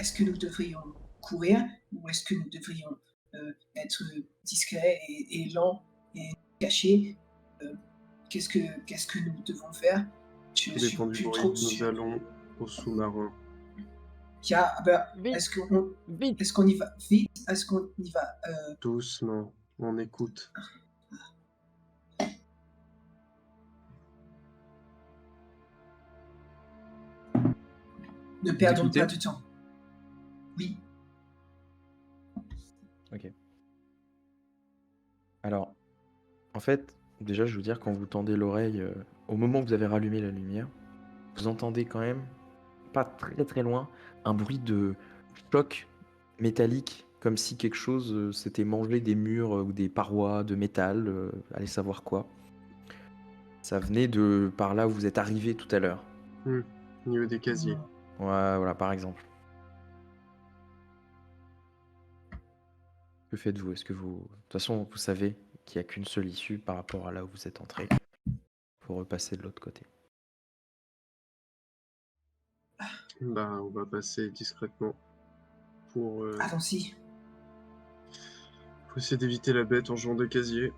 est-ce que nous devrions courir ou est-ce que nous devrions être discrets et lents et cachés? Euh, qu'est-ce que nous devons faire? Je Tout suis dépend du plus bruit. trop Nous sûr. allons au sous-marin. Vite, vite. Est-ce qu'on y va vite? Est-ce qu'on y va Doucement. On écoute. ne Vous perdons pas écoutez? de temps? Oui. Ok. Alors, en fait, déjà, je veux vous dire, quand vous tendez l'oreille, au moment où vous avez rallumé la lumière, vous entendez quand même, pas très très loin, un bruit de choc métallique, comme si quelque chose s'était mangé des murs ou des parois de métal, allez savoir quoi. Ça venait de par là où vous êtes arrivé tout à l'heure. Au niveau des casiers. Ouais, voilà, par exemple. Que faites-vous? Est-ce que vous... De toute façon, vous savez qu'il n'y a qu'une seule issue par rapport à là où vous êtes entré. Il faut repasser de l'autre côté. Bah, on va passer discrètement pour Allons-y. essayer d'éviter la bête en jouant des casiers.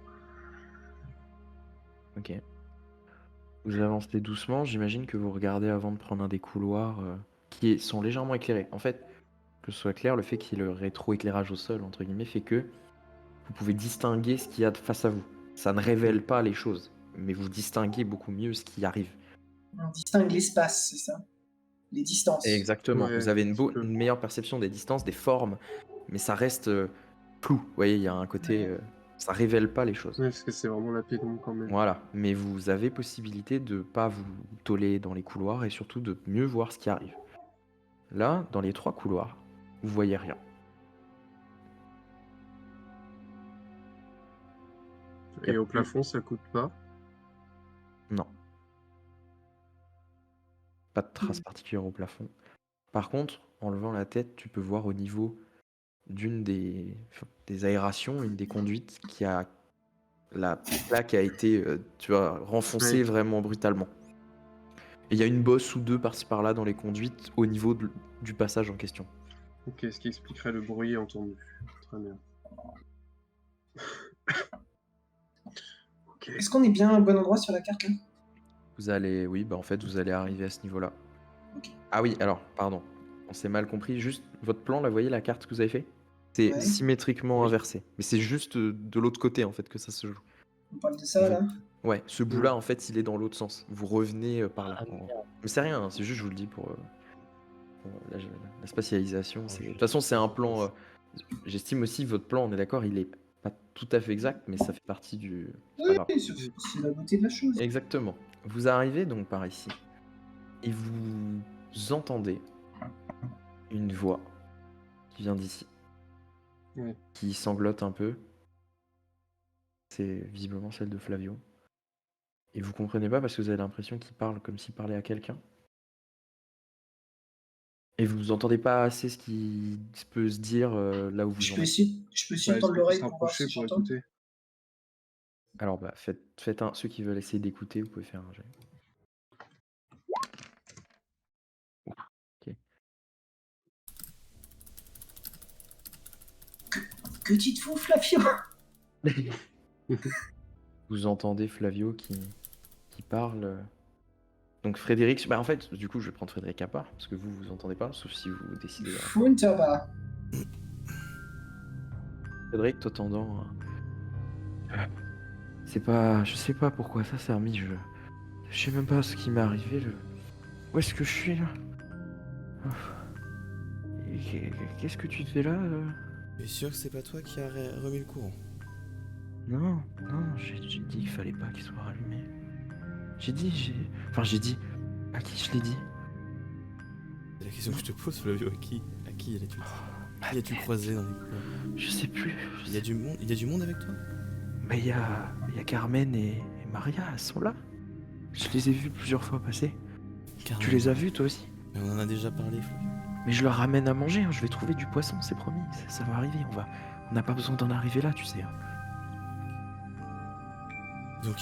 Ok. Vous avancez doucement, j'imagine que vous regardez avant de prendre un des couloirs qui sont légèrement éclairés. En fait, que ce soit clair, le fait qu'il y ait le rétroéclairage au sol, entre guillemets, fait que vous pouvez distinguer ce qu'il y a face à vous. Ça ne révèle pas les choses, mais vous distinguez beaucoup mieux ce qui arrive. On distingue l'espace, c'est ça? Les distances. Exactement. Ouais, Vous avez un petit peu. une meilleure perception des distances, des formes, mais ça reste flou. Vous voyez, il y a un côté... Ouais. ça révèle pas les choses. Ouais, parce que c'est vraiment la pénombre quand même. Voilà. Mais vous avez possibilité de pas vous toller dans les couloirs et surtout de mieux voir ce qui arrive. Là, dans les 3 couloirs, vous voyez rien. Et au plafond, ça coûte pas. Non. Pas de traces particulières au plafond. Par contre, en levant la tête, tu peux voir au niveau d'une des aérations, une des conduites, la plaque a été, tu vois, renfoncée Ouais. vraiment brutalement. Et il y a une bosse ou deux par-ci par-là dans les conduites au niveau du passage en question. Ok, ce qui expliquerait le bruit entendu. Très bien. Ok. Est-ce qu'on est bien au bon endroit sur la carte là? Vous allez, oui, bah en fait, vous allez arriver à ce niveau-là. Ok. Ah oui, alors, pardon, on s'est mal compris. Juste, votre plan, là, vous voyez la carte que vous avez fait? C'est Ouais. symétriquement Oui. inversé. Mais c'est juste de l'autre côté, en fait, que ça se joue. On parle de ça là? Ouais, ce bout-là, en fait, il est dans l'autre sens. Vous revenez par là. Ah, merde. Mais c'est rien, hein, c'est juste, je vous le dis pour la spatialisation. De toute façon, c'est un plan. J'estime aussi votre plan, on est d'accord, il est pas tout à fait exact, mais ça fait partie du. C'est pas grave. Oui, c'est la beauté de la chose. Exactement. Vous arrivez donc par ici et vous entendez une voix qui vient d'ici, Ouais. qui sanglote un peu. C'est visiblement celle de Flavio. Et vous comprenez pas parce que vous avez l'impression qu'il parle comme s'il parlait à quelqu'un. Et vous entendez pas assez ce qui peut se dire là où vous Je en peux êtes. essayer, Bah, est-ce tendre qu'on peut l'oreille se pour voir rapprocher si pour j'entends. écouter? Alors bah faites un. Ceux qui veulent essayer d'écouter, vous pouvez faire un jet. Ok. Que dites-vous, Flavio? Vous entendez Flavio qui parle. Donc Frédéric, bah en fait, du coup, je vais prendre Frédéric à part, parce que vous entendez pas, sauf si vous décidez. Wunderbar. Frédéric, t'entendant. C'est pas. Je sais pas pourquoi ça s'est remis, je sais même pas ce qui m'est arrivé, Où est-ce que je suis là? Qu'est-ce que tu fais là Tu es sûr que c'est pas toi qui a remis le courant? Non, j'ai dit qu'il fallait pas qu'il soit rallumé. J'ai dit. À qui je l'ai dit? C'est la question que je te pose, Flavio. À qui l'as-tu dit? Qui as-tu croisé dans les couloirs? Je sais plus. Il y a du monde avec toi? Mais il y a Carmen et Maria, elles sont là. Je les ai vues plusieurs fois passer. Carmen. Tu les as vues toi aussi? Mais on en a déjà parlé, Flavio. Mais je leur ramène à manger, hein. Je vais trouver du poisson, c'est promis. Ça va arriver, on n'a pas besoin d'en arriver là, tu sais. Hein. Donc,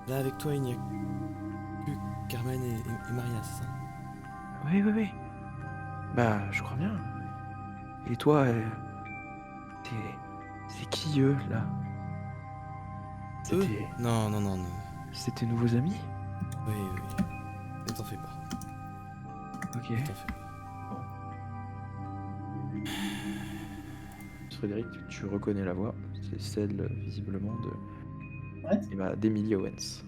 là avec toi, il n'y a que Carmen et Maria, c'est ça? Oui. Bah, je crois bien. Et toi, c'est qui eux, là? Eux? C'était Non, non, non, non. c'est tes nouveaux amis? Oui, oui, oui. Ne t'en fais pas. Ok. Ne t'en fais pas. Frédéric, tu reconnais la voix. C'est celle, visiblement, Ouais. d'Emily Owens.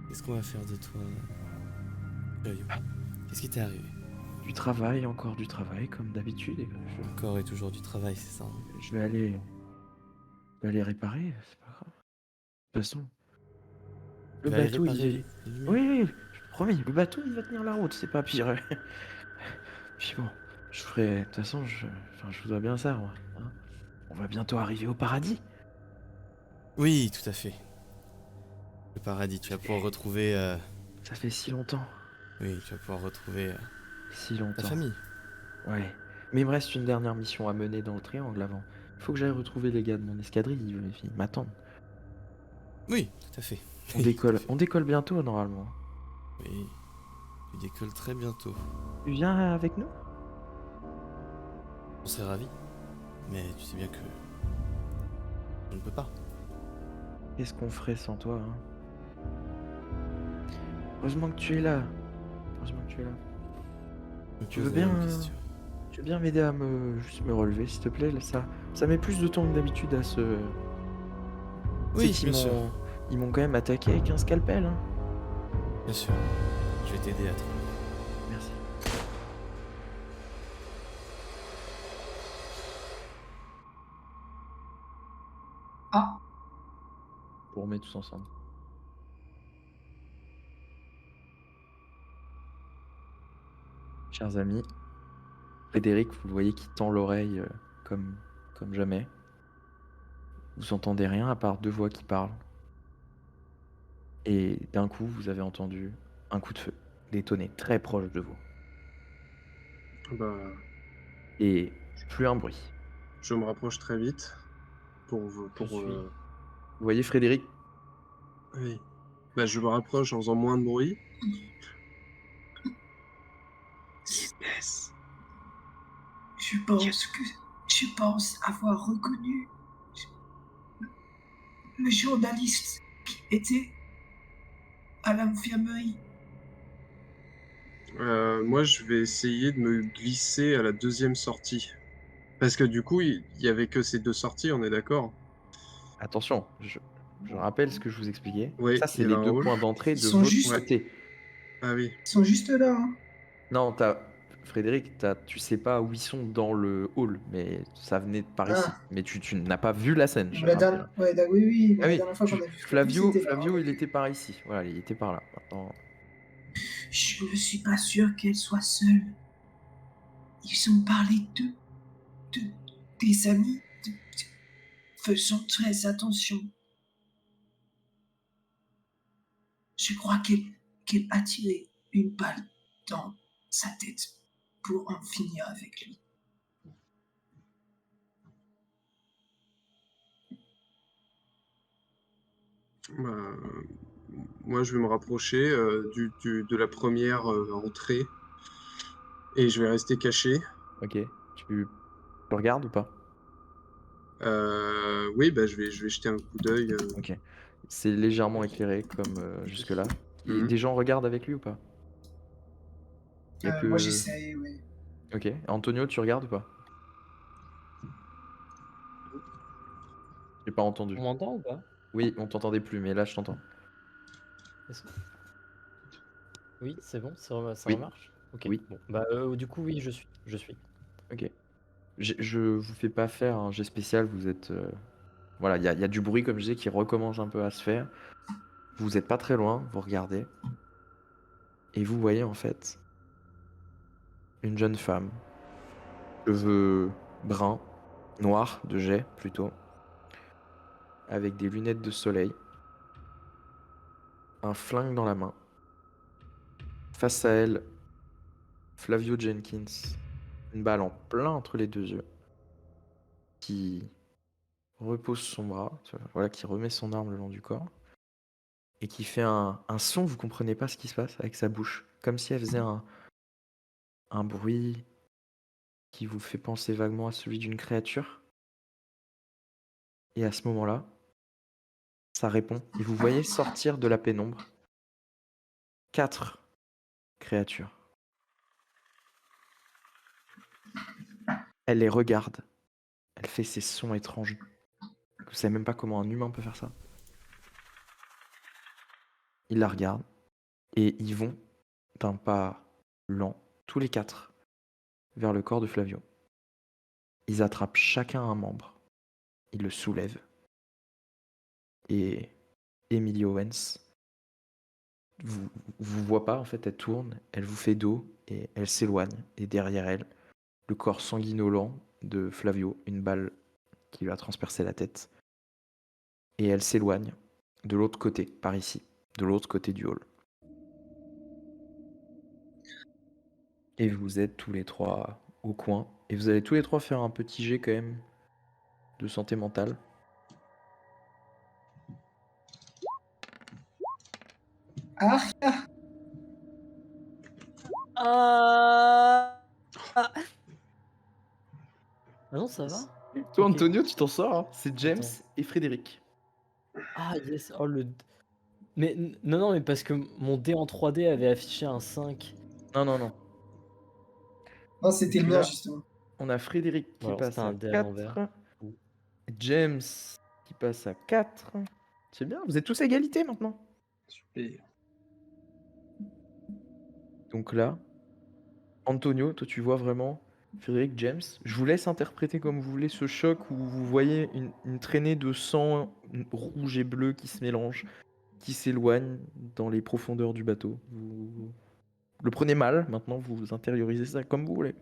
Qu'est-ce qu'on va faire de toi, Flavio? Qu'est-ce qui t'est arrivé? Du travail, encore du travail, comme d'habitude. Et Encore et toujours du travail, c'est ça, hein? je vais aller réparer, c'est pas grave. De toute façon, le Tu vas aller bateau, réparer il est... les lumières? Oui, oui, promis, le bateau, il va tenir la route, c'est pas pire. Puis bon, je ferai... De toute façon, je voudrais bien ça, moi. Hein. On va bientôt arriver au paradis. Oui, tout à fait. Le paradis, tu vas pouvoir retrouver... Ça fait si longtemps. Oui, tu vas pouvoir retrouver Si ta longtemps. famille. Ouais. Mais il me reste une dernière mission à mener dans le triangle avant. Il faut que j'aille retrouver les gars de mon escadrille, ils m'attendent. Oui, tout à fait. On Oui, tout à décolle, fait. on décolle bientôt normalement. Oui, tu décolles très bientôt. Tu viens avec nous? On serait ravis. Mais tu sais bien que je ne peux pas. Qu'est-ce qu'on ferait sans toi, hein? Heureusement que tu es là. Heureusement que tu es là. Me Tu pose veux la même bien, question. tu veux bien m'aider à juste me relever, s'il te plaît, là, ça met plus de temps que d'habitude à se... Tu sais Oui, qu'ils bien sûr. ils m'ont quand même attaqué avec un scalpel, hein. Bien sûr. Je vais t'aider à te relever. Merci. Ah, Pour remettre tous ensemble. Chers amis, Frédéric, vous le voyez qui tend l'oreille comme jamais. Vous entendez rien à part deux voix qui parlent. Et d'un coup, vous avez entendu un coup de feu détonner très proche de vous. Bah, Et plus un bruit. je me rapproche très vite pour, Je suis. Vous voyez Frédéric? oui. Bah, je me rapproche en faisant moins de bruit. espèce. Je pense avoir reconnu le journaliste qui était à l'infirmerie. Moi, je vais essayer de me glisser à la deuxième sortie. Parce que du coup, il y avait que ces deux sorties, on est d'accord? Attention, je rappelle ce que je vous expliquais. Oui, Ça, il c'est y avait les un deux hall. points d'entrée Ils de sont votre juste, Ouais. côté. Ah oui. ils sont juste là. Hein. Non, Frédéric, tu sais pas où ils sont dans le hall, mais ça venait de par ici. Ah, Mais tu n'as pas vu la scène, je mais la rappelle. dernière, ouais, oui, oui, mais Ah la oui, dernière fois qu'on a vu Flavie, Flavio, c'était là. Hein, Flavio, donc, il était par ici. Voilà, il était par là. Maintenant, je ne suis pas sûr qu'elle soit seule. Ils ont parlé de des amis. Faisons très attention. Je crois qu'elle a tiré une balle dans sa tête pour en finir avec lui. Bah, moi, je vais me rapprocher de la première entrée et je vais rester caché. ok. Tu regardes ou pas? Oui, bah, je vais jeter un coup d'œil. Ok. C'est légèrement éclairé comme jusque-là. Et Mhm. des gens regardent avec lui ou pas? Il y a Moi, que. j'essaye, ouais. Ok. Antonio, tu regardes ou pas? J'ai pas entendu. On m'entend ou pas? Oui, on t'entendait plus, mais là je t'entends. Est-ce Oui, c'est bon, ça Oui, remarche? OK, oui, bon, bah, du coup, oui, je suis. ok. Je vous fais pas faire un jet spécial, vous êtes. Voilà, il y a du bruit, comme je disais, qui recommence un peu à se faire. Vous êtes pas très loin, vous regardez, et vous voyez en fait une jeune femme, cheveux bruns, noirs, de jet plutôt, avec des lunettes de soleil, un flingue dans la main. Face à elle, Flavio Jenkins, une balle en plein entre les deux yeux, qui repose son bras, voilà, qui remet son arme le long du corps. et qui fait un son, vous comprenez pas ce qui se passe avec sa bouche, comme si elle faisait un bruit qui vous fait penser vaguement à celui d'une créature. Et à ce moment-là, ça répond. Et vous voyez sortir de la pénombre 4 créatures. Elle les regarde. Elle fait ces sons étranges. Vous savez même pas comment un humain peut faire ça. Ils la regardent et ils vont d'un pas lent, tous les 4, vers le corps de Flavio. Ils attrapent chacun un membre. Ils le soulèvent. Et Emily Owens vous voit pas, en fait, elle tourne, elle vous fait dos et elle s'éloigne. Et derrière elle, le corps sanguinolent de Flavio, une balle qui lui a transpercé la tête. Et elle s'éloigne de l'autre côté, par ici, de l'autre côté du hall. Et vous êtes tous les 3 au coin. Et vous allez tous les 3 faire un petit jet quand même de santé mentale. Aria, Ah Ah non, ça va? Toi, Ok. Antonio, tu t'en sors, hein. C'est James Attends. et Frédéric. Ah yes, oh le... Mais non, mais parce que mon dé en 3D avait affiché un 5. Non, non, non. non, c'était Donc le mien, là, justement. on a Frédéric Bon, qui alors c'était passe à un dé à 4, l'envers. Ouh. James qui passe à 4. C'est bien, vous êtes tous à égalité maintenant. Super. Donc là, Antonio, toi tu vois vraiment Frédéric, James. Je vous laisse interpréter comme vous voulez ce choc où vous voyez une traînée de sang rouge et bleu qui se mélange, qui s'éloigne dans les profondeurs du bateau. Vous le prenez mal, maintenant vous intériorisez ça comme vous voulez.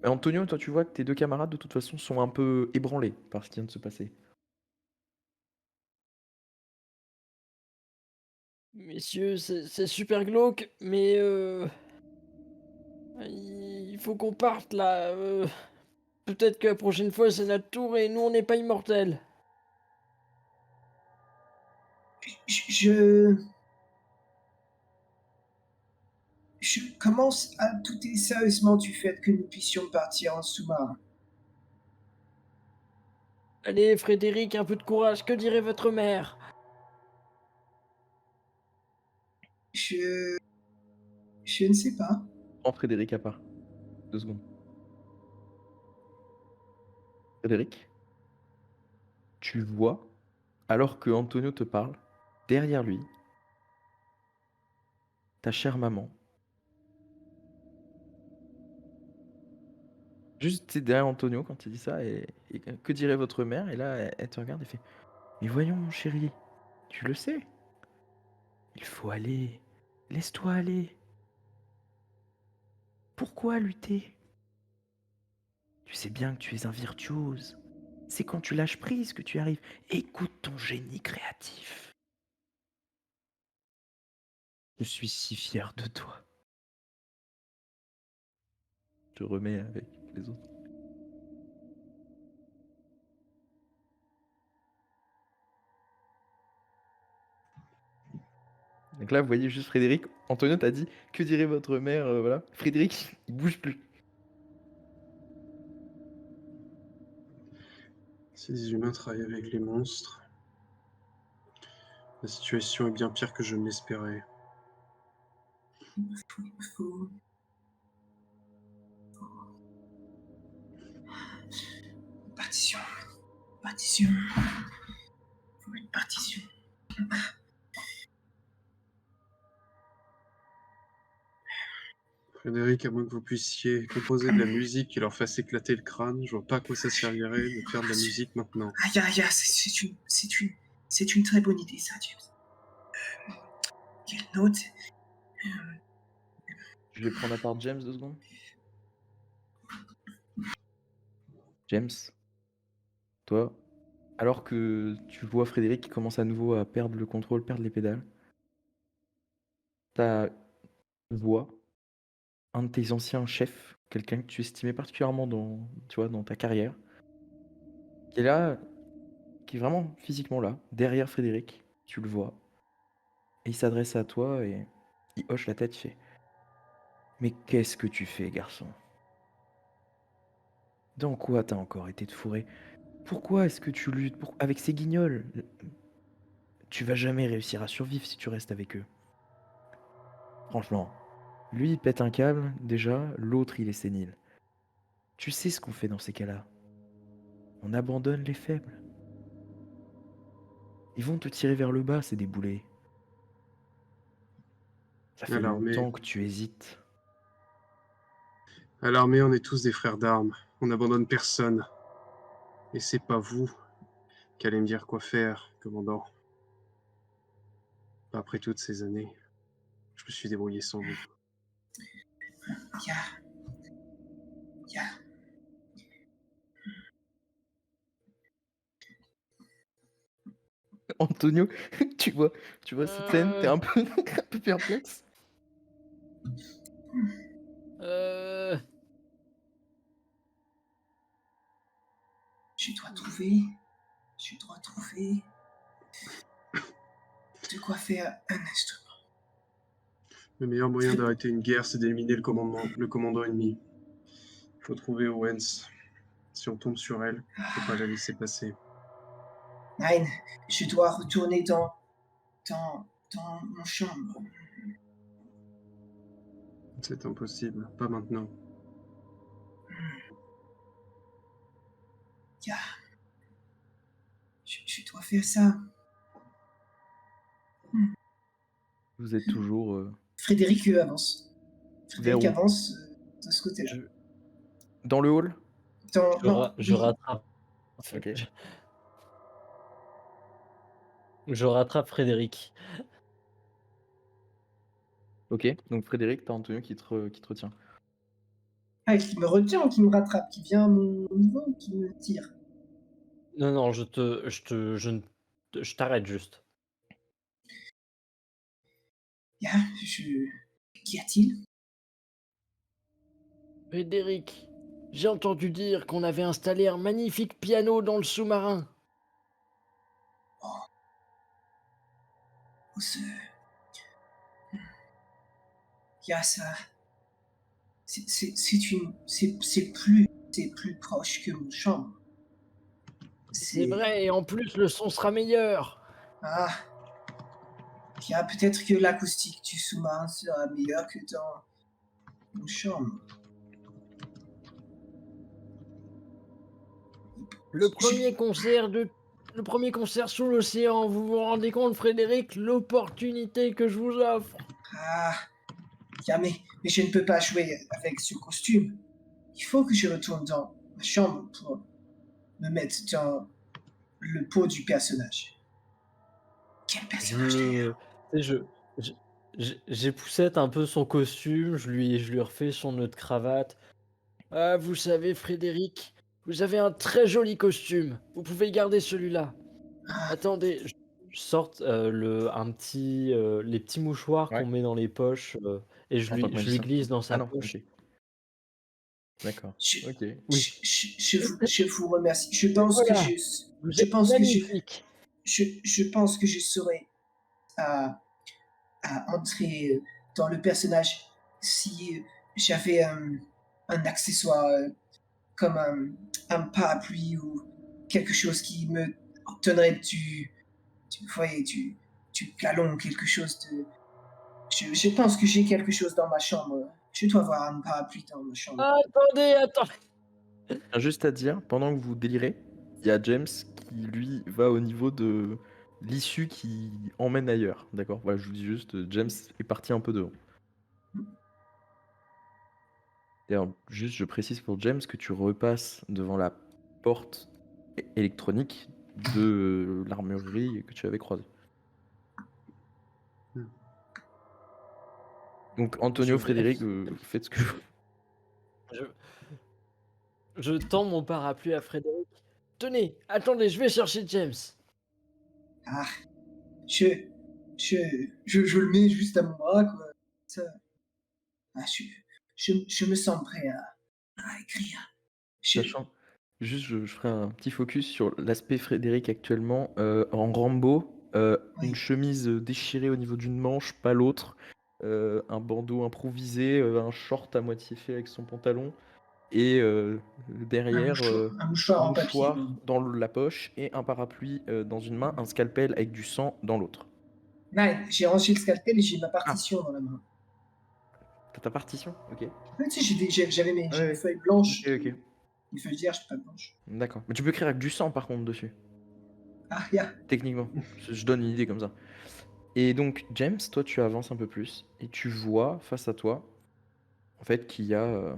Mais Antonio, toi tu vois que tes 2 camarades de toute façon sont un peu ébranlés par ce qui vient de se passer. Messieurs, c'est super glauque, mais il faut qu'on parte là. Peut-être que la prochaine fois c'est notre tour et nous on n'est pas immortels. Je, je commence à douter sérieusement du fait que nous puissions partir en sous-marin. Allez, Frédéric, un peu de courage, que dirait votre mère? Je, je ne sais pas. Prends Frédéric à part. 2 secondes. Frédéric, tu vois, alors que Antonio te parle, derrière lui, ta chère maman. Juste, tu derrière Antonio quand il dit ça, et que dirait votre mère? Et là, elle te regarde et fait: Mais voyons, mon chéri, tu le sais, il faut aller. Laisse-toi aller. Pourquoi lutter? Tu sais bien que tu es un virtuose. C'est quand tu lâches prise que tu arrives. Écoute ton génie créatif. Je suis si fier de toi. Je te remets avec les autres. Donc là, vous voyez juste Frédéric. Antonio t'a dit: Que dirait votre mère? Voilà. Frédéric, il bouge plus. Ces humains travaillent avec les monstres. La situation est bien pire que je ne l'espérais. Faut- Partition. Partition. Faut une partition. Frédéric, à moins que vous puissiez composer de la musique qui leur fasse éclater le crâne, je vois pas à quoi ça servirait de faire de la musique maintenant. Aïe, aïe, aïe, c'est une très bonne idée, ça, James. Quelle note? Je vais prendre à part James 2 secondes. James, toi, alors que tu vois Frédéric qui commence à nouveau à perdre le contrôle, perdre les pédales, tu vois un de tes anciens chefs, quelqu'un que tu estimais particulièrement dans, tu vois, dans ta carrière, qui est là, qui est vraiment physiquement là, derrière Frédéric, tu le vois. Et il s'adresse à toi et il hoche la tête, il fait: «Mais qu'est-ce que tu fais, garçon? Dans quoi t'as encore été te fourrer? Pourquoi est-ce que tu luttes avec ces guignols? Tu vas jamais réussir à survivre si tu restes avec eux. Franchement, lui il pète un câble, déjà, l'autre il est sénile. Tu sais ce qu'on fait dans ces cas-là? On abandonne les faibles. Ils vont te tirer vers le bas, c'est des boulets. Ça fait À l'armée, longtemps que tu hésites. à l'armée, on est tous des frères d'armes. On n'abandonne personne. Et c'est pas vous qui allez me dire quoi faire, commandant. Pas après toutes ces années, je me suis débrouillé sans vous. Il y a, il y a- Antonio, tu vois, tu vois cette scène, t'es un peu, un peu perplexe. Euh, je dois trouver, je dois trouver de quoi faire un instrument. Le meilleur moyen d'arrêter une guerre, c'est d'éliminer le commandant ennemi. Il faut trouver Owens. Si on tombe sur elle, faut pas la laisser passer. Nine, je dois retourner dans mon chambre. C'est impossible, pas maintenant. Il y a- je dois faire ça. Vous êtes toujours Frédéric avance. vers Frédéric où? avance de ce côté-là. je, Dans le hall? Non, je oui. rattrape. Ok. Je rattrape Frédéric. Ok, donc Frédéric, t'as Antonio qui te retient. Ah, qui me retient ou qui me rattrape? Qui vient à mon niveau ou qui me tire? Non, non, je t'arrête juste. Il y a, Qu'y a-t-il? Frédéric, j'ai entendu dire qu'on avait installé un magnifique piano dans le sous-marin. Oh, il y a ça. C'est plus proche que mon chambre. C'est vrai, et en plus le son sera meilleur. Ah, il y a peut-être que l'acoustique du sous-marin sera meilleure que dans mon chambre. Le premier concert sous l'océan, vous vous rendez compte, Frédéric, l'opportunité que je vous offre? Ah, mais je ne peux pas jouer avec ce costume. Il faut que je retourne dans ma chambre pour me mettre dans le pot du personnage. Quel personnage Je, d'ailleurs? tu sais, j'époussette un peu son costume, je lui refais son nœud de cravate. Ah, vous savez, Frédéric, vous avez un très joli costume. Vous pouvez garder celui-là. Ah, Attendez, je sorte les petits mouchoirs Ouais. qu'on met dans les poches et En tant que je lui magicien? glisse dans Ah sa non, poche. ok. D'accord. je, Ok. Oui. je vous remercie. Voilà, vous Je êtes pense que magnifique. je pense que je saurais à, à entrer dans le personnage si j'avais un accessoire comme un parapluie ou quelque chose qui me donnerait vous voyez, du galon, quelque chose de. Je pense que j'ai quelque chose dans ma chambre. Je dois avoir un parapluie dans ma chambre. Attendez. Juste à dire, pendant que vous délirez, il y a James qui lui va au niveau de l'issue qui emmène ailleurs. D'accord? Voilà, je vous dis juste, James est parti un peu devant. D'ailleurs, juste, je précise pour James que tu repasses devant la porte électronique de l'armurerie que tu avais croisée. Hmm. Donc, Antonio, Je- Frédéric, faites ce que vous. Je, je tends mon parapluie à Frédéric. Tenez, attendez, je vais chercher James. Ah, je, je le mets juste à mon bras, quoi. Ça, ah, je me sens prêt à écrire. Je, Sachant, juste, je ferai un petit focus sur l'aspect Frédéric actuellement en Rambo. Une Oui, chemise déchirée au niveau d'une manche, pas l'autre, un bandeau improvisé, un short à moitié fait avec son pantalon, et derrière, un un mouchoir en papier. mouchoir dans la poche et un parapluie dans une main, un scalpel avec du sang dans l'autre. Ouais, j'ai rangé le scalpel et j'ai ma Ah, partition dans la main. t'as ta partition? Ok. Ouais, tu sais, Ouais, j'ai mes ouais. feuilles Ok, blanches, ok. mes feuilles vierges, pas blanches. D'accord. Mais tu peux écrire avec du sang par contre dessus, Ah, yeah. techniquement. Je donne une idée comme ça. Et donc, James, toi, tu avances un peu plus et tu vois face à toi, en fait, qu'il y a.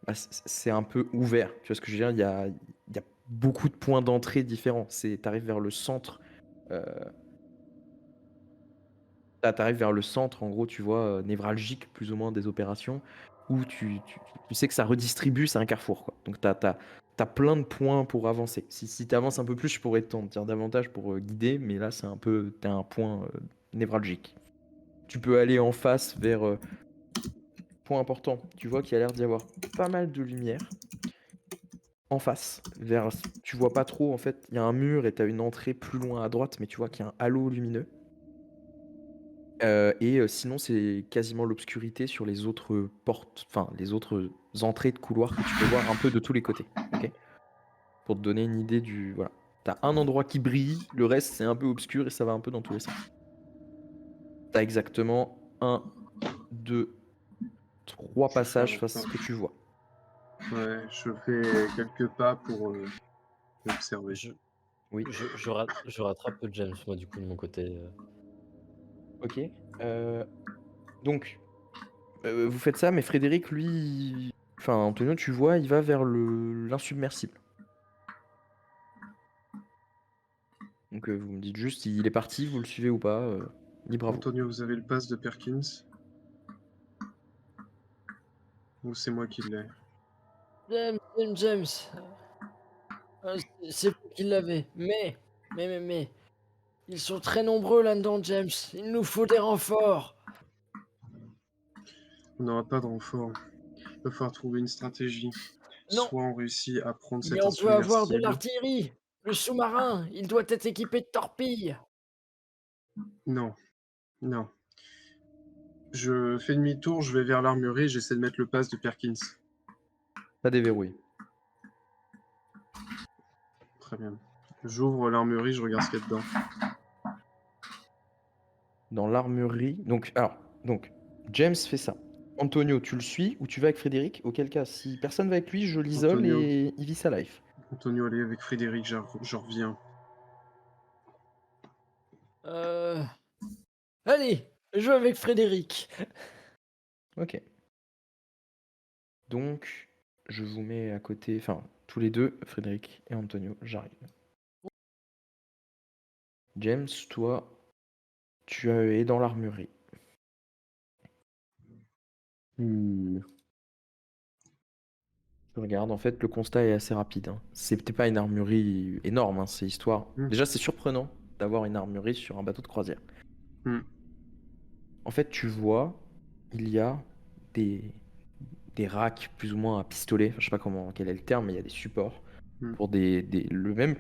Bah, c'est un peu ouvert. Tu vois ce que je veux dire? Il y a beaucoup de points d'entrée différents. T'arrives vers le centre. euh, T'arrives vers le centre, en gros, tu vois, névralgique, plus ou moins, des opérations, où tu sais que ça redistribue, c'est un carrefour, quoi. Donc, t'as plein de points pour avancer. Si tu avances un peu plus, je pourrais t'en dire davantage pour guider, mais là, t'as un point névralgique. Tu peux aller en face vers. Point important, tu vois qu'il y a l'air d'y avoir pas mal de lumière en face. Tu vois pas trop, en fait, il y a un mur et tu as une entrée plus loin à droite, mais tu vois qu'il y a un halo lumineux. Sinon, c'est quasiment l'obscurité sur les autres portes, enfin, les autres entrées de couloir que tu peux voir un peu de tous les côtés. Ok. Pour te donner une idée du. Voilà. T'as un endroit qui brille, le reste, c'est un peu obscur et ça va un peu dans tous les sens. T'as exactement un, deux, trois Je fais passages face à encore. ce que tu vois. Ouais, je fais quelques pas pour observer. Je, Oui. je rattrape James, moi, du coup, de mon côté. Ok. Euh, donc, vous faites ça, mais Frédéric, lui, enfin, Antonio, tu vois, il va vers l'insubmersible. Donc, vous me dites juste s'il est parti, vous le suivez ou pas, libre à vous. Antonio, vous avez le pass de Perkins? Ou c'est moi qui l'ai? James. C'est vous qui l'avez. Mais, ils sont très nombreux là-dedans, James. Il nous faut des renforts. On n'aura pas de renfort. Il va falloir trouver une stratégie. Non, Soit on réussit à prendre mais cet on peut avoir de insubmersible. l'artillerie. Le sous-marin, il doit être équipé de torpilles. Non, non. Je fais demi-tour, je vais vers l'armurerie, j'essaie de mettre le pass de Perkins. Pas déverrouillé. Très bien. J'ouvre l'armurerie, je regarde ce qu'il y a dedans. Dans l'armurerie. Donc, James fait ça. Antonio, tu le suis ou tu vas avec Frédéric? Auquel cas, si personne va avec lui, je l'isole Antonio, et il vit sa life. Antonio, allez avec Frédéric, je reviens. Euh... Allez, je vais avec Frédéric. Ok. Donc, je vous mets à côté, enfin, tous les deux, Frédéric et Antonio, j'arrive. James, toi, tu es dans l'armurerie. Je regarde, en fait, le constat est assez rapide, hein. C'était pas une armurerie énorme, hein, c'est histoire. Hmm. Déjà, c'est surprenant d'avoir une armurerie sur un bateau de croisière. Hmm. En fait, tu vois, il y a des, des racks plus ou moins à pistolet, enfin, je sais pas quel est le terme, mais il y a des supports Hmm. pour le même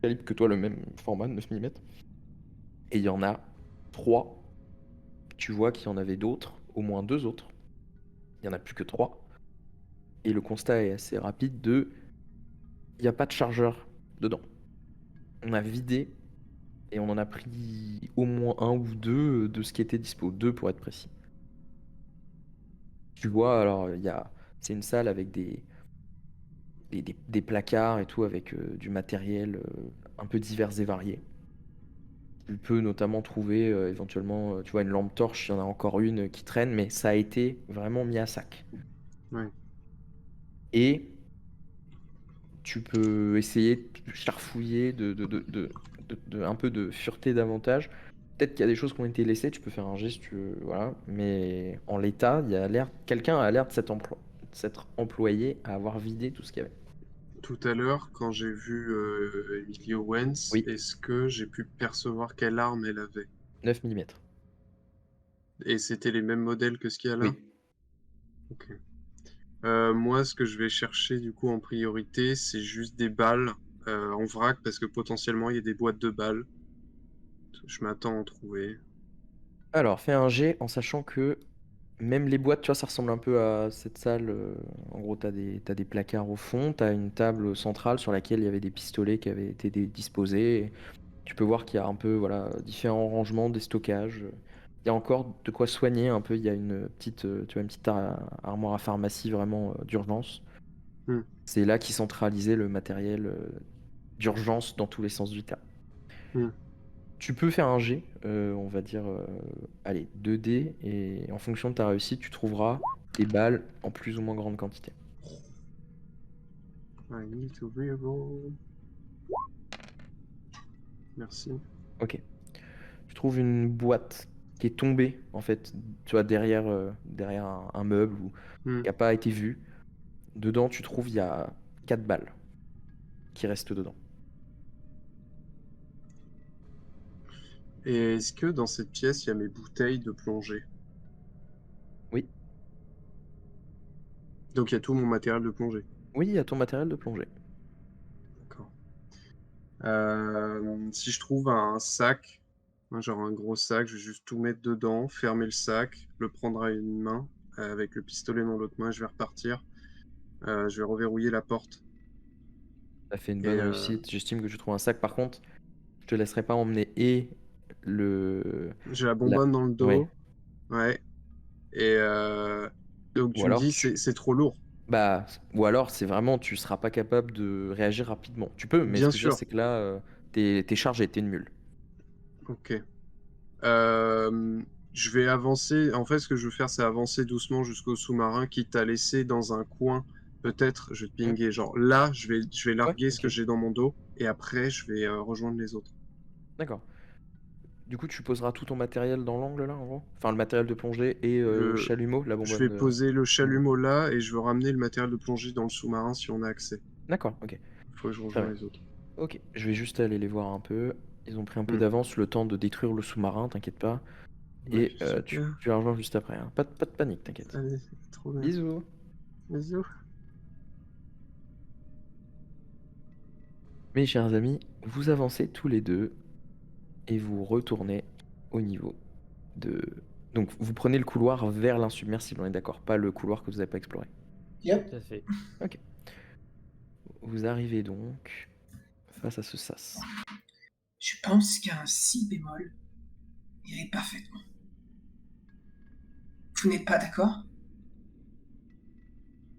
calibre que toi, le même format, 9 mm. Et il y en a 3. Tu vois qu'il y en avait d'autres, au moins 2 autres. Il n'y en a plus que 3. Et le constat est assez rapide il n'y a pas de chargeur dedans. On a vidé et on en a pris au moins un ou deux de ce qui était dispo. 2 pour être précis. Tu vois, alors c'est une salle avec des placards et tout, avec du matériel un peu divers et varié. Tu peux notamment trouver éventuellement, tu vois, une lampe torche, il y en a encore une qui traîne, mais ça a été vraiment mis à sac. Ouais. Et tu peux essayer de charfouiller, un peu de fureter davantage. Peut-être qu'il y a des choses qui ont été laissées, tu peux faire un geste, voilà. Mais en l'état, quelqu'un a l'air de s'être employé à avoir vidé tout ce qu'il y avait. Tout à l'heure, quand j'ai vu Emily Owens, Oui, est-ce que j'ai pu percevoir quelle arme elle avait? 9 mm. Et c'était les mêmes modèles que ce qu'il y a là? Oui. Ok. Moi, ce que je vais chercher du coup en priorité, c'est juste des balles en vrac parce que potentiellement il y a des boîtes de balles Je m'attends à en trouver. Alors, fais un jet en sachant que même les boîtes, tu vois, ça ressemble un peu à cette salle. En gros, t'as des placards au fond, t'as une table centrale sur laquelle il y avait des pistolets qui avaient été disposés. Et tu peux voir qu'il y a un peu, voilà, différents rangements, des stockages. Il y a encore de quoi soigner un peu. Il y a une petite, tu vois, une petite armoire à pharmacie vraiment d'urgence. Hmm. C'est là qu'ils centralisaient le matériel d'urgence dans tous les sens du terme. Hmm. Tu peux faire un jet, on va dire, allez, 2 dés, et en fonction de ta réussite, tu trouveras des balles en plus ou moins grande quantité. I need to reroll. Merci. Ok. Tu trouves une boîte qui est tombée, en fait, tu vois, derrière un meuble ou Hmm. qui n'a pas été vue. Dedans, tu trouves, il y a 4 balles qui restent dedans. Et est-ce que dans cette pièce, il y a mes bouteilles de plongée? Oui. Donc il y a tout mon matériel de plongée. Oui, il y a ton matériel de plongée. D'accord. Si je trouve un sac, genre un gros sac, je vais juste tout mettre dedans, fermer le sac, le prendre à une main, avec le pistolet dans l'autre main, je vais repartir. Je vais reverrouiller la porte. Ça fait une Et bonne réussite. J'estime que tu trouves un sac. Par contre, je te laisserai pas emmener et le... j'ai la La... bonbonne dans le Ouais. dos. Ouais. Et donc Ou tu me alors, dis, c'est trop lourd. bah, ou alors c'est vraiment, tu seras pas capable de réagir rapidement. Tu peux, mais ce Bien que je veux dire, sûr. c'est que là, t'es chargé, t'es une mule. Ok. Je vais avancer. En fait, ce que je veux faire, c'est avancer doucement jusqu'au sous-marin, quitte à laisser dans un coin. Peut-être, je vais te Hmm. pinguer. Genre là, je vais Ouais, larguer ce que ok. j'ai dans mon dos. Et après, je vais rejoindre les autres. D'accord. Du coup, tu poseras tout ton matériel dans l'angle là, en gros. Enfin, le matériel de plongée et le Le... chalumeau, la Je bonbonne vais de... poser le Hmm. chalumeau là et je veux ramener le matériel de plongée dans le sous-marin si on a accès. D'accord, ok. Il faut que je Très rejoins bien. les autres. Ok, je vais juste aller les voir un peu. Ils ont pris un peu Hmm. d'avance, le temps de détruire le sous-marin, t'inquiète pas. Ouais, Et super. tu les rejoins juste après, hein. Pas de panique, t'inquiète. Allez, trop bien. Bisous. Bisous. Mes chers amis, vous avancez tous les deux et vous retournez au niveau de... Donc vous prenez le couloir vers l'insubmersible, on est d'accord, pas le couloir que vous n'avez pas exploré. Yep. Tout à fait. Ok. Vous arrivez donc face à ce sas. Je pense qu'un si bémol irait parfaitement. Vous n'êtes pas d'accord?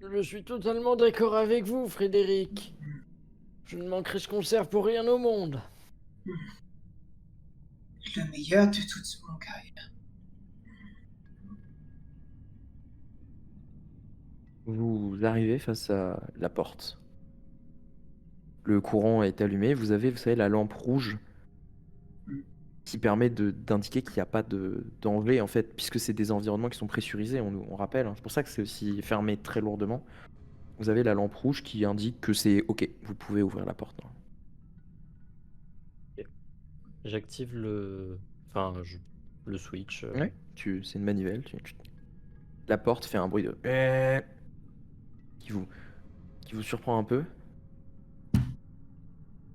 Je suis totalement d'accord avec vous, Frédéric. Je ne manquerai ce concert pour rien au monde. Le meilleur de toute mon carrière. Vous arrivez face à la porte. Le courant est allumé, vous avez, vous savez, la lampe rouge qui permet d'indiquer qu'il n'y a pas de danger, en fait, puisque c'est des environnements qui sont pressurisés, on rappelle, hein. C'est pour ça que c'est aussi fermé très lourdement. Vous avez la lampe rouge qui indique que c'est OK, vous pouvez ouvrir la porte, hein. J'active le... Enfin, le switch. Ouais, c'est une manivelle. La porte fait un bruit de... qui vous, qui vous surprend un peu.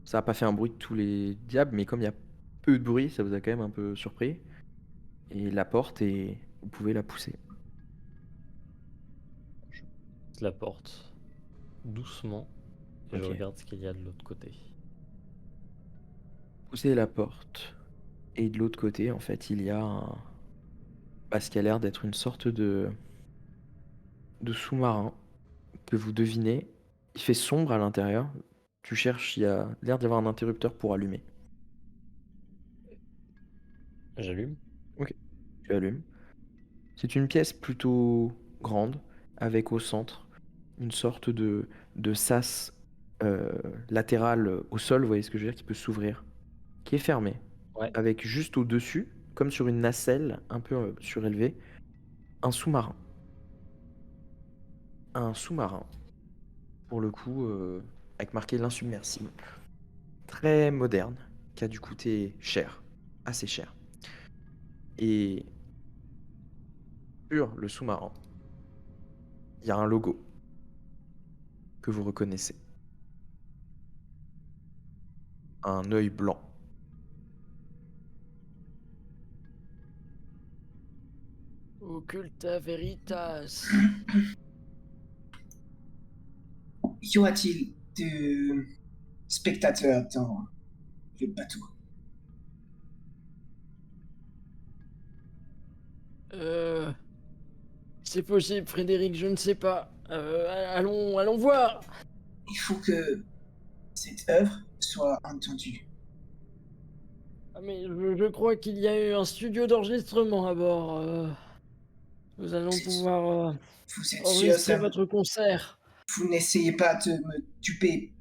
Ça n'a pas fait un bruit de tous les diables, mais comme il y a peu de bruit, ça vous a quand même un peu surpris. Et la porte, vous pouvez la pousser. Je pousse la porte doucement et je Ok. regarde ce qu'il y a de l'autre côté. Poussez la porte. Et de l'autre côté, en fait, il y a ce qui a l'air d'être une sorte de sous-marin que vous devinez. Il fait sombre à l'intérieur. Tu cherches, il y a l'air d'y avoir un interrupteur pour allumer. J'allume. Ok, tu allumes. C'est une pièce plutôt grande, avec au centre une sorte de sas latéral au sol, vous voyez ce que je veux dire, qui peut s'ouvrir, qui est fermé, Ouais. avec juste au-dessus, comme sur une nacelle un peu surélevée, un sous-marin. Un sous-marin, pour le coup, avec marqué l'insubmersible. Très moderne, qui a dû coûter cher, assez cher. Et sur le sous-marin, il y a un logo que vous reconnaissez. Un œil blanc. Occulta Veritas. Y aura-t-il de spectateurs dans le bateau? C'est possible, Frédéric, je ne sais pas. Allons voir. Il faut que cette œuvre soit entendue. Ah, mais je crois qu'il y a eu un studio d'enregistrement à bord. Nous allons pouvoir Vous êtes sûr, enregistrer ça? votre concert. Vous n'essayez pas de me tuer,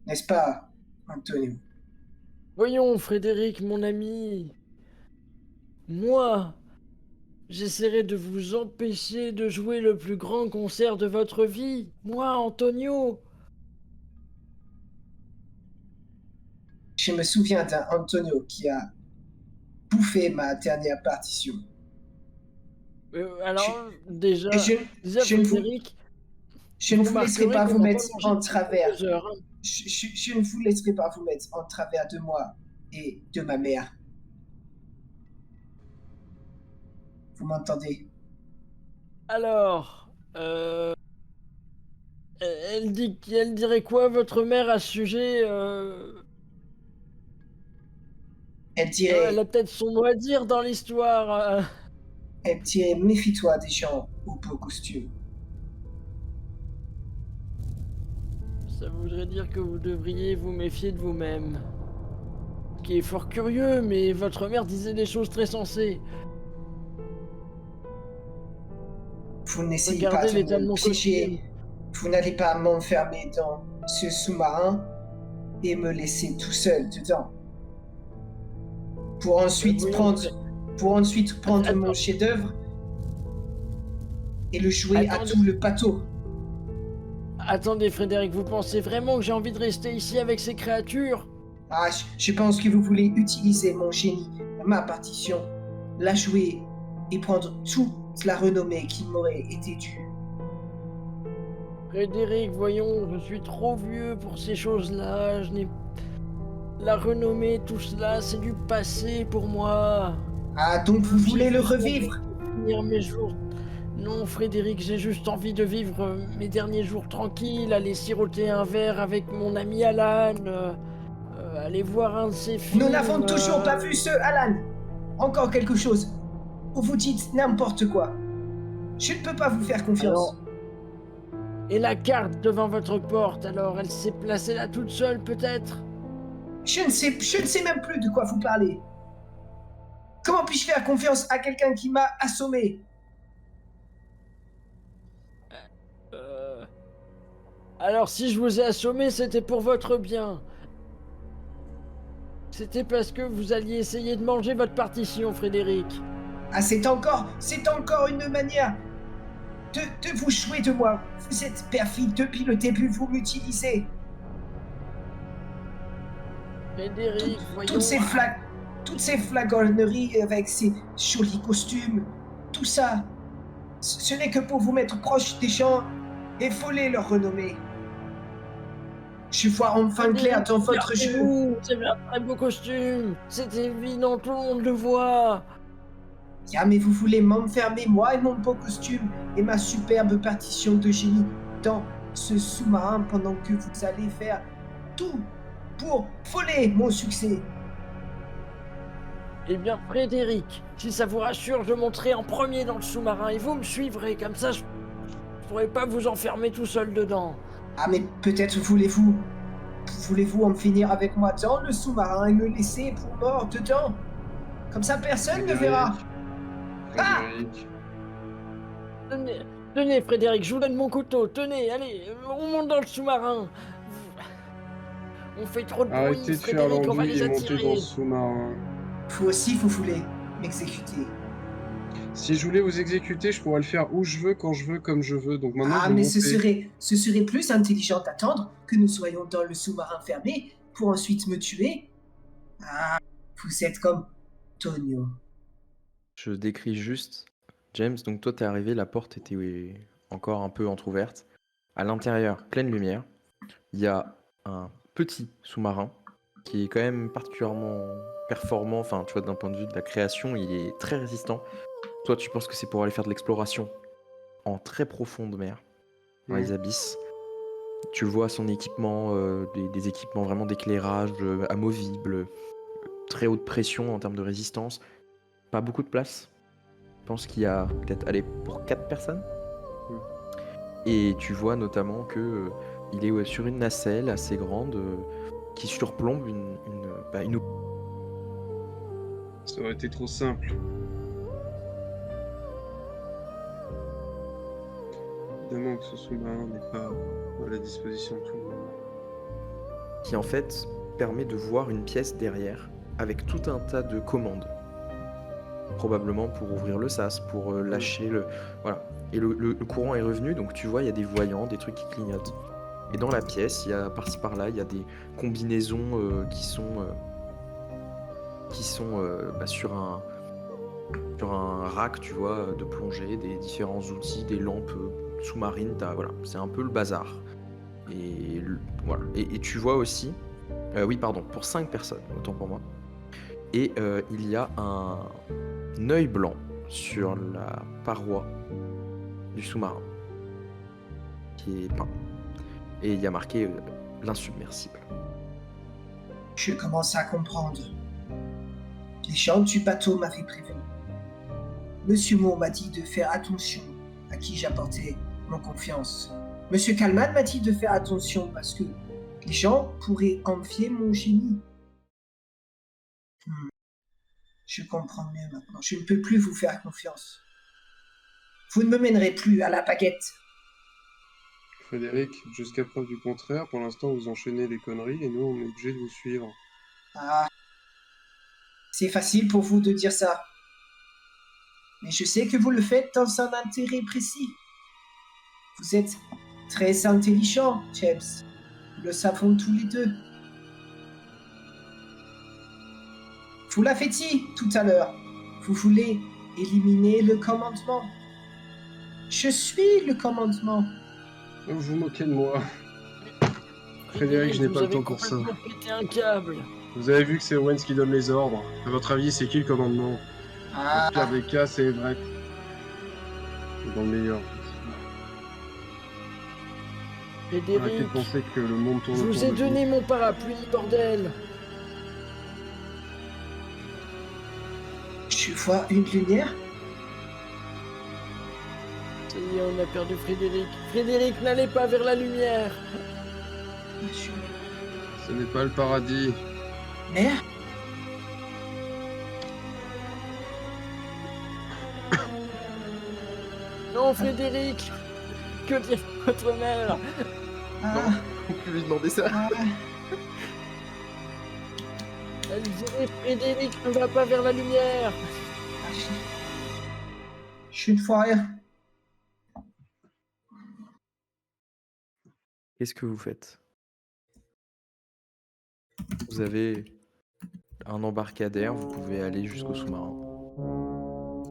n'est-ce pas, Antonio? Voyons, Frédéric, mon ami. Moi, j'essaierai de vous empêcher de jouer le plus grand concert de votre vie. Moi, Antonio. Je me souviens d'un Antonio qui a bouffé ma dernière partition. Alors, déjà, Et je ne vous, Frédéric, je ne vous vous laisserai remarquerez pas qu'on vous n'a mettre pas mangé en depuis travers. 2 heures, hein. Je ne vous laisserai pas vous mettre en travers de moi et de ma mère. Vous m'entendez? Alors, elle dirait quoi, votre mère, à ce sujet Elle Elle dirait, a peut-être son mot à dire dans l'histoire. méfie-toi des gens aux beaux costumes. Ça voudrait dire que vous devriez vous méfier de vous-même. Qui est fort curieux, mais votre mère disait des choses très sensées. Vous n'essayez pas Regardez de l'état de me mon piéger. costume. Vous n'allez pas m'enfermer dans ce sous-marin et me laisser tout seul dedans. Pour ensuite Voyons, prendre mon Attends. chef-d'œuvre et le jouer à Attendez. tout le bateau. Attendez, Frédéric, vous pensez vraiment que j'ai envie de rester ici avec ces créatures? Ah, je pense que vous voulez utiliser mon génie, ma partition, la jouer et prendre toute la renommée qui m'aurait été due. Frédéric, voyons, je suis trop vieux pour ces choses-là. La renommée, tout cela, c'est du passé pour moi. Ah, donc vous voulez le J'ai juste revivre? envie de finir mes jours. Non, Frédéric, j'ai juste envie de vivre mes derniers jours tranquilles, aller siroter un verre avec mon ami Alan, aller voir un de ses films. Nous n'avons toujours pas vu ce Alan. Encore quelque chose. Ou vous dites n'importe quoi. Je ne peux pas vous faire confiance. Alors, et la carte devant votre porte, alors elle s'est placée là toute seule peut-être? Je ne sais même plus de quoi vous parlez. Comment puis-je faire confiance à quelqu'un qui m'a assommé? Alors si je vous ai assommé, c'était pour votre bien. C'était parce que vous alliez essayer de manger votre partition, Frédéric. Ah, c'est encore une manière de vous jouer de moi. Vous êtes perfide depuis le début, vous m'utilisez. Frédéric, voyons. Toutes ces flagorneries avec ces jolis costumes, tout ça, ce n'est que pour vous mettre proche des gens et voler leur renommée. Je vois enfin clair dans votre jeu. Vous avez un très beau costume. C'est évident, tout le monde le voit. Ah, mais vous voulez m'enfermer, moi et mon beau costume et ma superbe partition de génie, dans ce sous-marin pendant que vous allez faire tout pour voler mon succès. Eh bien, Frédéric, si ça vous rassure, je monterai en premier dans le sous-marin et vous me suivrez. Comme ça, je pourrai pas vous enfermer tout seul dedans. Ah, mais peut-être voulez-vous en finir avec moi dans le sous-marin et me laisser pour mort dedans? Comme ça, personne ne verra. Ah! Tenez, Frédéric, je vous donne mon couteau. Tenez, allez, on monte dans le sous-marin. On fait trop de bruit, Arrêtez de faire Frédéric, on va l'andouille les et montez dans attirer. le sous-marin. Vous aussi, vous voulez m'exécuter. Si je voulais vous exécuter, je pourrais le faire où je veux, quand je veux, comme je veux. Donc maintenant, Ah, vous mais montez. ce serait plus intelligent d'attendre que nous soyons dans le sous-marin fermé pour ensuite me tuer. Ah, vous êtes comme Tonio. Je décris juste. James, donc toi t'es arrivé, la porte était encore un peu entrouverte. À l'intérieur, pleine lumière. Il y a un petit sous-marin qui est quand même particulièrement performant. Enfin, tu vois, d'un point de vue de la création, il est très résistant. Toi, tu penses que c'est pour aller faire de l'exploration en très profonde mer, dans les Mm. abysses. Tu vois son équipement, des équipements vraiment d'éclairage amovibles, très haute pression en termes de résistance. Pas beaucoup de place. Je pense qu'il y a peut-être, allez, pour 4 personnes. Mm. Et tu vois notamment que il est sur une nacelle assez grande qui surplombe une. Ça aurait été trop simple. Évidemment que ce sous-marin n'est pas à la disposition de tout le monde. Qui en fait permet de voir une pièce derrière avec tout un tas de commandes. Probablement pour ouvrir le sas, pour lâcher le... Voilà. Et le courant est revenu, donc tu vois, il y a des voyants, des trucs qui clignotent. Et dans la pièce, il y a par-ci par-là, il y a des combinaisons qui sont sur un rack, tu vois, de plongée, des différents outils, des lampes sous-marines, voilà, c'est un peu le bazar. Et voilà. Et tu vois aussi, oui pardon, pour 5 personnes, autant pour moi. Et il y a un œil blanc sur la paroi du sous-marin qui est peint. Et il y a marqué l'insubmersible. Je commence à comprendre. Les gens du bateau m'avaient prévenu. Monsieur Moore m'a dit de faire attention à qui j'apportais mon confiance. Monsieur Kalman m'a dit de faire attention parce que les gens pourraient envier mon génie. Je comprends mieux maintenant. Je ne peux plus vous faire confiance. Vous ne me mènerez plus à la baguette. Frédéric, jusqu'à preuve du contraire, pour l'instant vous enchaînez les conneries et nous on est obligé de vous suivre. Ah, c'est facile pour vous de dire ça. Mais je sais que vous le faites dans un intérêt précis. Vous êtes très intelligent, James. Nous le savons tous les deux. Vous l'avez dit tout à l'heure. Vous voulez éliminer le commandement. Je suis le commandement. Vous vous moquez de moi. Frédéric, je n'ai pas le temps pour ça. Vous avez complètement pété un câble. Vous avez vu que c'est Owens qui donne les ordres. À votre avis, c'est qui le commandement? Dans Ah, le pire des cas, c'est Everett. Et dans le meilleur. Arrêtez Frédéric, de penser que le monde tourne je autour vous ai de donné mon parapluie, bordel. je vois une lumière. Ça y est, on a perdu Frédéric. Frédéric, n'allez pas vers la lumière. Ce n'est pas le paradis. Mère? Non, Frédéric. Que dit votre mère? Ah, On peut lui demander ça. ah, Elle disait Frédéric ne va pas vers la lumière. je ne vois rien. Qu'est-ce que vous faites? Vous avez un embarcadère, vous pouvez aller jusqu'au sous-marin.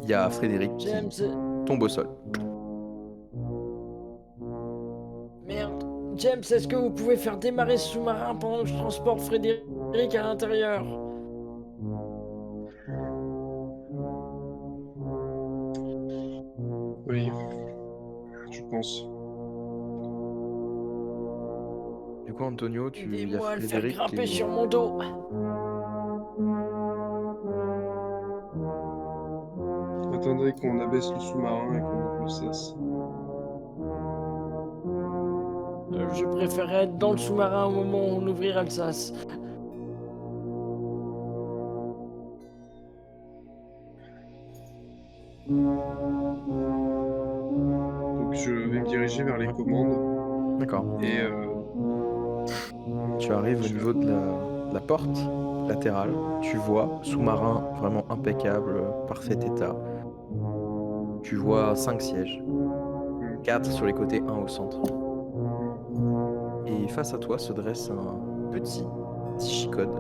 Il y a Frédéric James, qui tombe au sol. merde. James, est-ce que vous pouvez faire démarrer ce sous-marin pendant que je transporte Frédéric à l'intérieur? Oui. Je pense. Du coup, Antonio, il y a Aidez-moi à le faire Frédéric grimper qui sur mon dos. Attendez qu'on abaisse le sous-marin et qu'on ouvre le sas. Je préférerais être dans le sous-marin au moment où on ouvrira le sas. Donc je vais me diriger vers les commandes D'accord. et Tu arrives au Je- niveau de la porte latérale. Tu vois, sous-marin vraiment impeccable, parfait état. Tu vois 5 sièges. 4 sur les côtés, 1 au centre. Et face à toi se dresse un petit Chicode